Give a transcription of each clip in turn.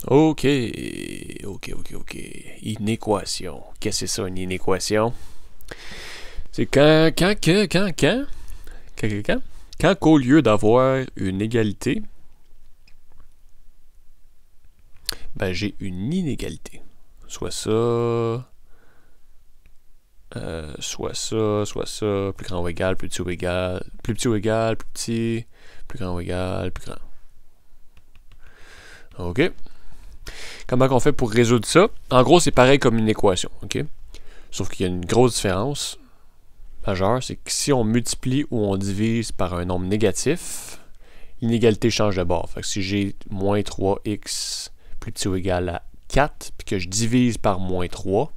OK. OK. Inéquation. Qu'est-ce que c'est ça, une inéquation? C'est quand qu'au lieu d'avoir une égalité, ben j'ai une inégalité. Soit ça, soit ça, plus grand ou égal, plus petit ou égal, plus petit ou égal, plus petit, plus grand ou égal, plus grand. OK. Comment on fait pour résoudre ça? En gros, c'est pareil comme une équation, OK? Sauf qu'il y a une grosse différence majeure, c'est que si on multiplie ou on divise par un nombre négatif, l'inégalité change de bord. Fait que si j'ai moins 3x plus petit ou égal à 4, puis que je divise par moins 3,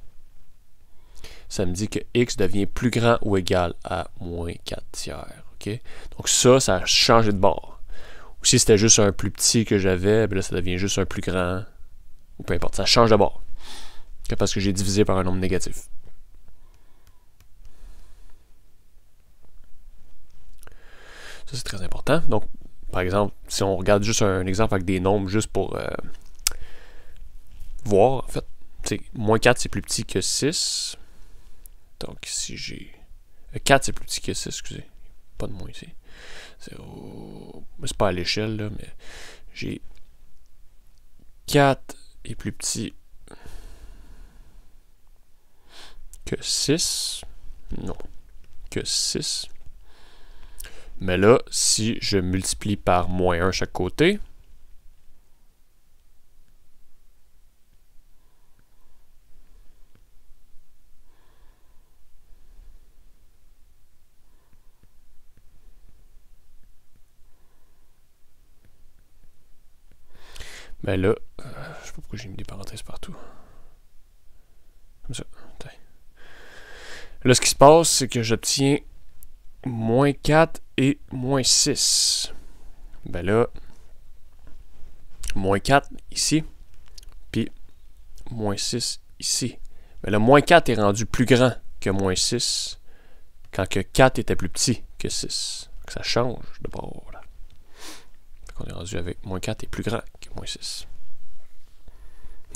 ça me dit que x devient plus grand ou égal à moins 4 tiers. Okay? Donc ça a changé de bord. Ou si c'était juste un plus petit que j'avais, ben là, ça devient juste un plus grand. Ou peu importe, ça change de bord. Okay? Parce que j'ai divisé par un nombre négatif. Ça, c'est très important. Donc, par exemple, si on regarde juste un exemple avec des nombres, juste pour voir, en fait, moins 4, c'est plus petit que 6. Donc, si j'ai... 4, c'est plus petit que 6, excusez. Pas de moins ici. C'est pas à l'échelle, là, mais j'ai 4 est plus petit que 6. Non. Que 6. Mais là, si je multiplie par moins 1 chaque côté, ben là, je sais pas pourquoi j'ai mis des parenthèses partout. Comme ça. Là, ce qui se passe, c'est que j'obtiens moins 4 et moins 6. Ben là, moins 4 ici, puis moins 6 ici. Ben là, moins 4 est rendu plus grand que moins 6 quand que 4 était plus petit que 6. Donc, ça change de bord. Là. On est rendu avec moins 4 est plus grand que moins 6.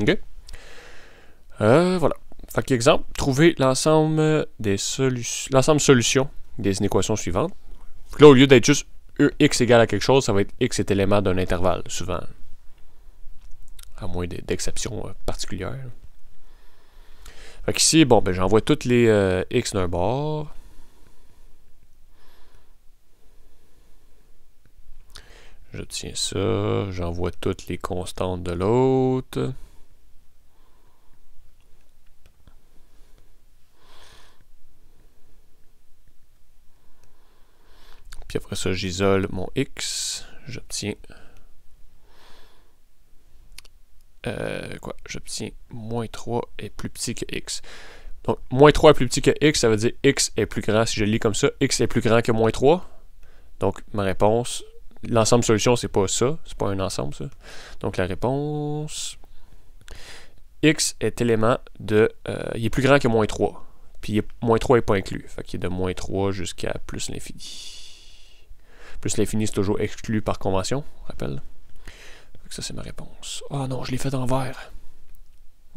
OK? Voilà. Fait qu'exemple, trouver l'ensemble des solutions des inéquations suivantes. Là, au lieu d'être juste x égale à quelque chose, ça va être x est élément d'un intervalle, souvent. À moins d'exceptions particulières. Fait qu'ici, bon, ben j'envoie toutes les x d'un bord. J'obtiens ça. J'envoie toutes les constantes de l'autre. Puis après ça, j'isole mon x. J'obtiens... J'obtiens moins 3 est plus petit que x. Donc, moins 3 est plus petit que x, ça veut dire x est plus grand. Si je le lis comme ça, x est plus grand que moins 3. Donc, ma réponse... L'ensemble de solutions, c'est pas ça. C'est pas un ensemble, ça. Donc, la réponse... x est élément de... il est plus grand que moins 3. Puis, moins 3 n'est pas inclus. Fait qu'il est de moins 3 jusqu'à plus l'infini. Plus l'infini, c'est toujours exclu par convention, rappelle. Ça, c'est ma réponse. Ah non, je l'ai fait en vert.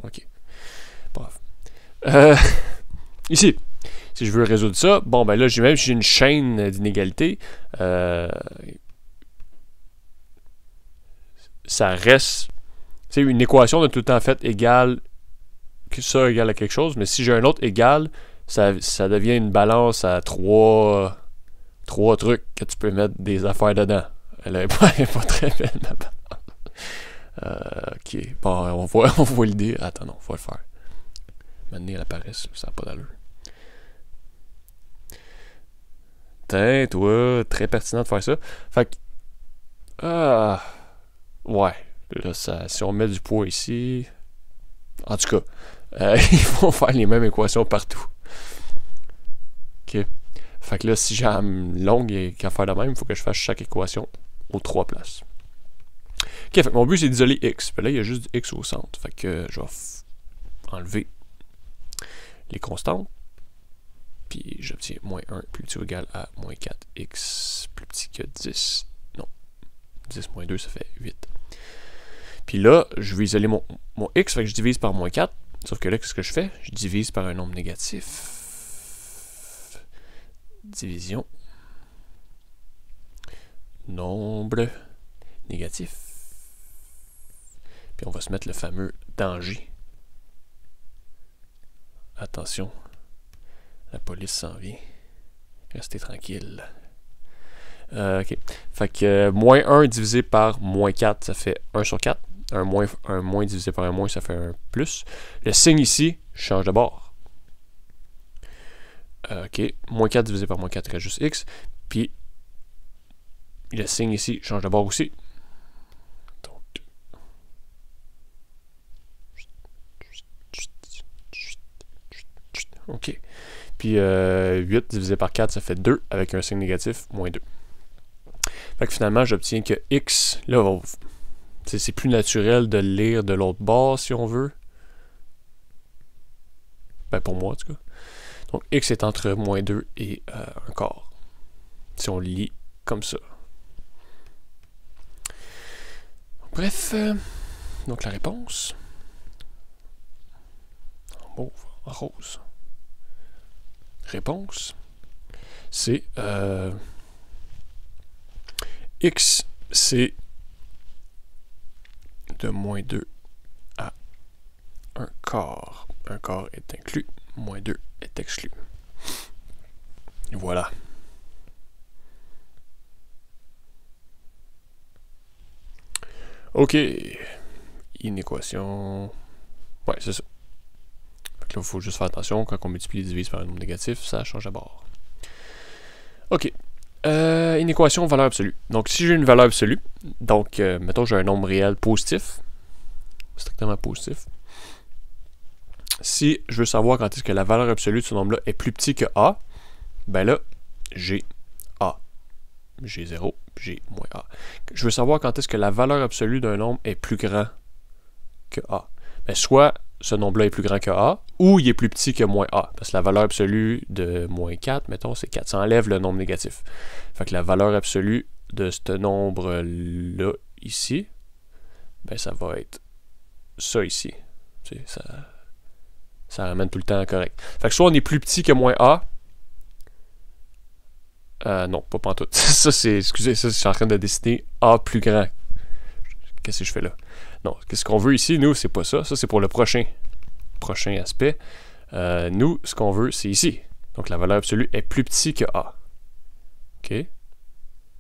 OK. Bref. Ici, si je veux résoudre ça, bon, ben là, j'ai une chaîne d'inégalités. Ça reste... C'est une équation de tout le temps faite égale... Que ça égale à quelque chose. Mais si j'ai un autre égal, ça devient une balance à trois trucs que tu peux mettre des affaires dedans. Elle est pas très belle, ma balance. Ok, bon, on voit l'idée. Attends, non, faut le faire. Maintenant, elle apparaît, ça n'a pas d'allure. Tiens, toi, très pertinent de faire ça. Fait que. Ouais. Là, si on met du poids ici. En tout cas, ils vont faire les mêmes équations partout. Ok. Fait que là, si j'ai une longue qu'à faire de même, il faut que je fasse chaque équation aux 3 places. Ok, fait que mon but c'est d'isoler x. Puis là, il y a juste du x au centre. Fait que je vais enlever les constantes. Puis j'obtiens moins 1 plus petit ou égal à moins 4x plus petit que 10. Non. 10 moins 2, ça fait 8. Puis là, je vais isoler mon x, fait que je divise par moins 4. Sauf que là, qu'est-ce que je fais? Je divise par un nombre négatif. Division. Nombre négatif. Puis on va se mettre le fameux danger. Attention, la police s'en vient. Restez tranquille. Ok. Fait que moins 1 divisé par moins 4, ça fait 1 sur 4. Un moins divisé par un moins, ça fait un plus. Le signe ici, je change de bord. Ok. Moins 4 divisé par moins 4, il reste juste x. Puis, le signe ici, change de bord aussi. Donc, ok. Puis 8 divisé par 4, ça fait 2 avec un signe négatif, moins 2. Fait que finalement, j'obtiens que x, là, c'est plus naturel de le lire de l'autre bord si on veut. Ben pour moi en tout cas. Donc x est entre moins 2 et 1 quart. Si on le lit comme ça. Bref, donc la réponse. En mauve, en rose. Réponse, c'est x, c'est de moins 2 à 1 quart. 1 quart est inclus, moins 2 est exclu. Voilà. OK. Une équation. Ouais, c'est ça. Fait que là, il faut juste faire attention. Quand on multiplie et divise par un nombre négatif, ça change à bord. OK. Une équation valeur absolue. Donc, si j'ai une valeur absolue, donc, mettons, j'ai un nombre réel positif, strictement positif. Si je veux savoir quand est-ce que la valeur absolue de ce nombre-là est plus petit que A, ben là, j'ai A. J'ai 0, j'ai moins A. Je veux savoir quand est-ce que la valeur absolue d'un nombre est plus grand que A. Ben, soit ce nombre-là est plus grand que A, ou il est plus petit que moins A. Parce que la valeur absolue de moins 4, mettons, c'est 4. Ça enlève le nombre négatif. Fait que la valeur absolue de ce nombre-là, ici, ben ça va être ça ici. Tu sais, ça ramène tout le temps correct. Fait que soit on est plus petit que moins A. Non, pas pantoute. Ça, c'est, excusez, ça, je suis en train de dessiner A plus grand. Qu'est-ce que je fais là? Non, qu'est-ce qu'on veut ici, nous, c'est pas ça. Ça, c'est pour le prochain aspect. Nous, ce qu'on veut, c'est ici. Donc, la valeur absolue est plus petit que A. OK?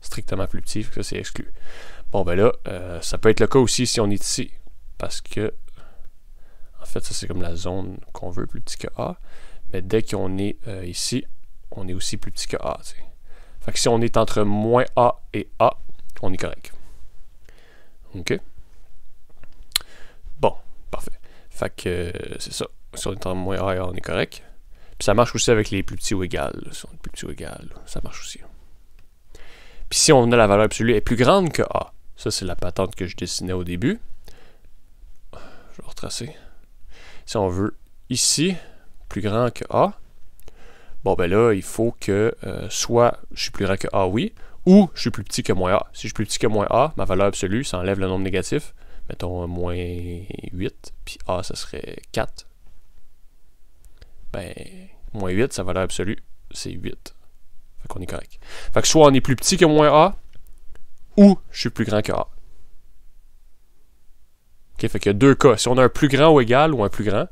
Strictement plus petit, ça, c'est exclu. Bon, ben là, ça peut être le cas aussi si on est ici. Parce que, en fait, ça, c'est comme la zone qu'on veut, plus petit que A. Mais dès qu'on est ici, on est aussi plus petit que A, tu sais. Fait que si on est entre moins A et A, on est correct. OK? Bon, parfait. Fait que c'est ça. Si on est entre moins A et A, on est correct. Puis ça marche aussi avec les plus petits ou égales. Si on est plus petit ou égal, ça marche aussi. Puis si on a la valeur absolue est plus grande que A, ça c'est la patente que je dessinais au début. Je vais retracer. Si on veut ici, plus grand que A, bon, ben là, il faut que soit je suis plus grand que A, oui, ou je suis plus petit que moins A. Si je suis plus petit que moins A, ma valeur absolue, ça enlève le nombre négatif. Mettons moins 8, puis A, ça serait 4. Ben, moins 8, sa valeur absolue, c'est 8. Fait qu'on est correct. Fait que soit on est plus petit que moins A, ou je suis plus grand que A. OK, fait qu'il y a deux cas. Si on a un plus grand ou égal, ou un plus grand,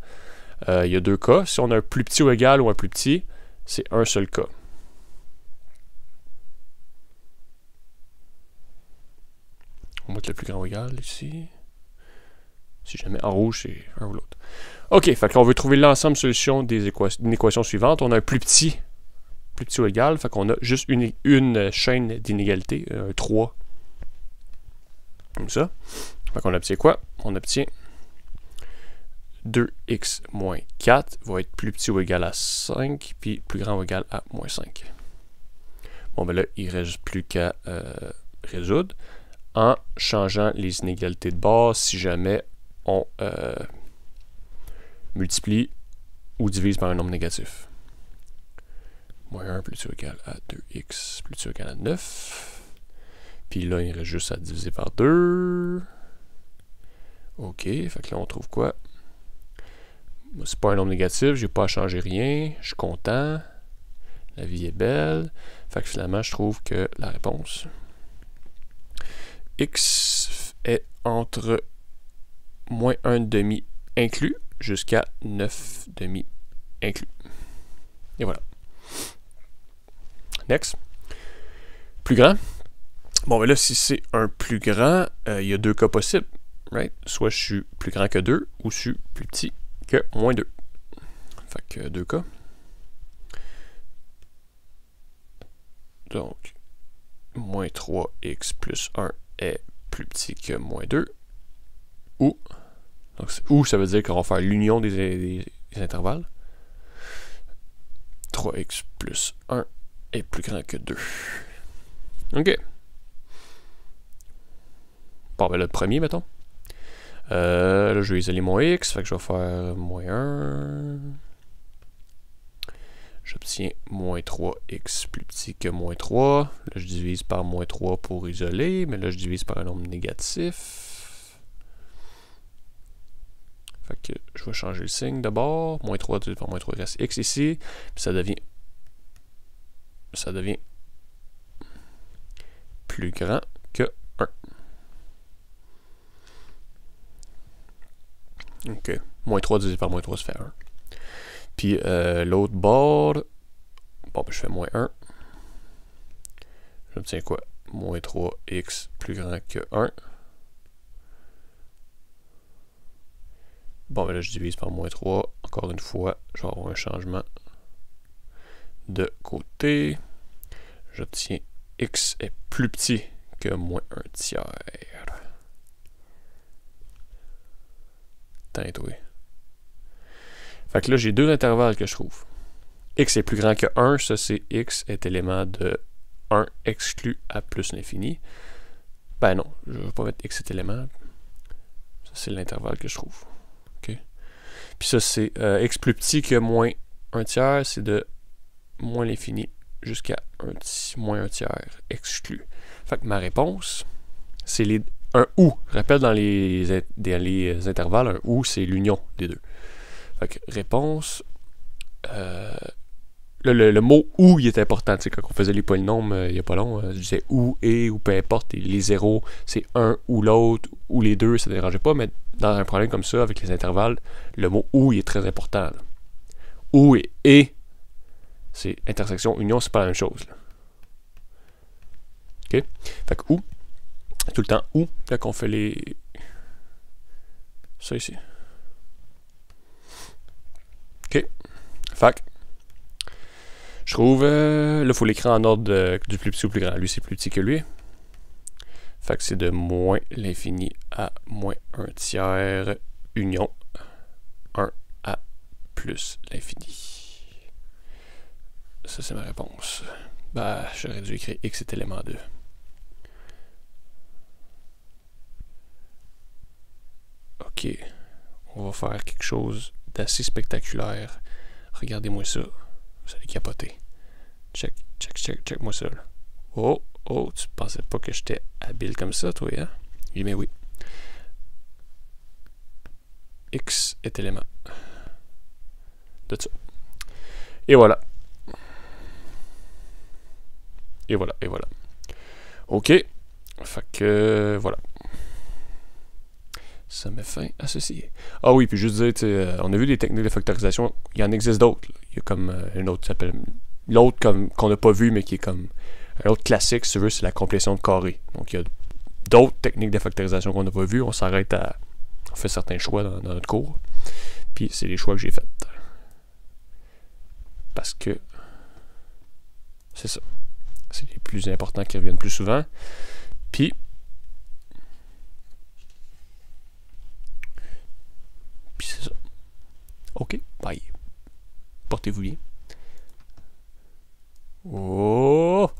il y a deux cas. Si on a un plus petit ou égal, ou un plus petit, c'est un seul cas. On va mettre le plus grand ou égal ici. Si jamais en rouge, c'est un ou l'autre. OK, fait qu'on veut trouver l'ensemble solution d'une équation suivante. On a un plus petit ou égal, fait qu'on a juste une chaîne d'inégalité, un 3. Comme ça. Fait qu'on obtient quoi? On obtient 2x moins 4 va être plus petit ou égal à 5, puis plus grand ou égal à moins 5. Bon, ben là, il ne reste plus qu'à résoudre en changeant les inégalités de base si jamais on multiplie ou divise par un nombre négatif. Moins 1 plus ou égal à 2x plus ou égal à 9. Puis là, il reste juste à diviser par 2. OK, fait que là, on trouve quoi? C'est pas un nombre négatif, j'ai pas à changer rien, je suis content, la vie est belle. Fait que finalement, je trouve que la réponse X est entre moins 1,5 inclus jusqu'à 9,5 inclus. Et voilà. Next. Plus grand. Bon, mais là, si c'est un plus grand, il y a deux cas possibles. Right? Soit je suis plus grand que 2 ou je suis plus petit que moins 2. Fait que deux cas. Donc, moins 3x plus 1 est plus petit que moins 2. Ou, donc, ou ça veut dire qu'on va faire l'union des intervalles. 3x plus 1 est plus grand que 2. OK. Bon, ben le premier, mettons. Là, je vais isoler mon x, fait que je vais faire moins 1. J'obtiens moins 3x plus petit que moins 3. Là, je divise par moins 3 pour isoler, mais là, je divise par un nombre négatif. Fait que je vais changer le signe d'abord. Moins 3 divisé par moins 3, il reste x ici. Puis ça devient plus grand que 1. OK. Moins 3 divisé par moins 3, ça fait 1. Puis l'autre bord, bon, ben, je fais moins 1. J'obtiens quoi? Moins 3x plus grand que 1. Bon, ben là, je divise par moins 3. Encore une fois, je vais avoir un changement de côté. J'obtiens x est plus petit que moins 1 tiers. Tintoué. Fait que là, j'ai deux intervalles que je trouve. X est plus grand que 1, ça c'est x est élément de 1 exclu à plus l'infini. Ben non, je ne vais pas mettre x est élément. Ça c'est l'intervalle que je trouve. Okay. Puis ça c'est x plus petit que moins 1 tiers, c'est de moins l'infini jusqu'à moins 1 tiers exclu. Fait que ma réponse, c'est un ou. Je rappelle dans les intervalles, un ou c'est l'union des deux. Fait que réponse. Là, le mot ou il est important. Tu sais, quand on faisait les polynômes il n'y a pas long, je disais ou et ou peu importe. Et les zéros, c'est un ou l'autre ou les deux, ça ne dérangeait pas. Mais dans un problème comme ça, avec les intervalles, le mot ou il est très important. Là. Ou et, c'est intersection, union, c'est pas la même chose. Là. OK? Fait que ou, tout le temps ou, quand on fait les. Ça ici. OK? Fait que. Je trouve, là, il faut l'écrire en ordre du plus petit au plus grand. Lui, c'est plus petit que lui. Fait que c'est de moins l'infini à moins 1 tiers union 1 à plus l'infini. Ça, c'est ma réponse. Bah, j'aurais dû écrire x est élément 2. OK. On va faire quelque chose d'assez spectaculaire. Regardez-moi ça. Vous allez capoter. Check moi ça. Là. Oh, tu pensais pas que j'étais habile comme ça, toi, hein? Oui, mais oui. X est élément de ça. Et voilà. Et voilà. OK. Fait que, voilà. Ça met fin à ceci. Ah oui, puis juste dire, on a vu des techniques de factorisation, il y en existe d'autres. Il y a comme une autre qui s'appelle. L'autre qu'on n'a pas vu, mais qui est comme. Un autre classique, si tu veux, c'est la complétion de carré. Donc il y a d'autres techniques de factorisation qu'on n'a pas vues. On s'arrête à. On fait certains choix dans notre cours. Puis c'est les choix que j'ai faits. Parce que. C'est ça. C'est les plus importants qui reviennent plus souvent. Puis c'est ça. OK, bye. Portez-vous bien. Oh!